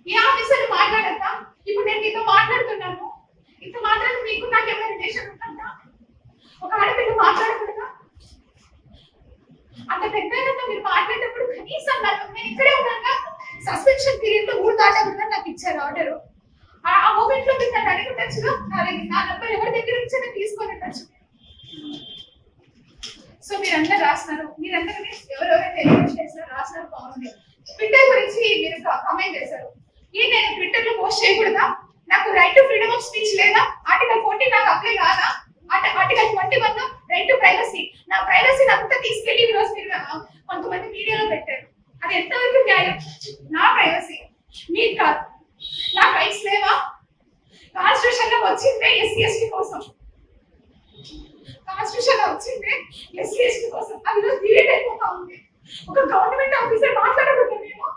ఏ officer మాట్లాడతా? ఇప్పుడు నేను మీతో మాట్లాడుతున్నాను, ఇంత మాట్లాడి మీకు నాకు ఏమైనా రిలేషన్ ఉంటుందా? ఒక ఆడపిల్ల మాట్లాడకూడదా? అంత పెద్ద మీరు మాట్లాడేటప్పుడు కనీసం నేను ఇక్కడే ఉన్నాక సస్పెన్షన్ పీరియడ్ లో ఊరు దాటకుండా నాకు ఇచ్చారు ఆర్డర్. ఆ మూమెంట్ లో మీరు నన్ను అడుగుండొచ్చుగా, నా నంబర్ ఎవరి దగ్గర నుంచి నేను తీసుకొని ఉండొచ్చు. సో మీరందరూ రాస్తున్నారు, మీరందరూ ఎవరెవరైతే ఎలిమెంట్ చేస్తారో రాస్తున్నారు, బాగుంది. ట్విట్టర్ గురించి మీరు కామెంట్ చేశారు. నేను ట్విట్టర్ లో పోస్ట్ చేయకూడదా? నాకు right to freedom of speech లేదా? ఆర్టికల్ 40 నాకు అప్లై కాదా? ఆర్టికల్ 21 రైట్ టు ప్రైవసీ, నా ప్రైవసీని అంతా తీసుకెళ్లి ఈ రోజు మీరు కొంతమంది మీడియాలో పెట్టారు. అది ఎంతవరకు న్యాయం? నా ప్రైవసీ మీకు కాదు. నా రైట్స్ లేవా? కాన్స్టిట్యూషన్ లో వచ్చిందే ఎస్సీ ఎస్టీ కోసం, కాన్స్టిట్యూషన్ లో వచ్చిందే ఎస్సీ ఎస్టీ కోసం. అది డిలీట్ అయిపోతా ఉంది. ఒక గవర్నమెంట్ ఆఫీసర్ మాట్లాడకూడదు మేము.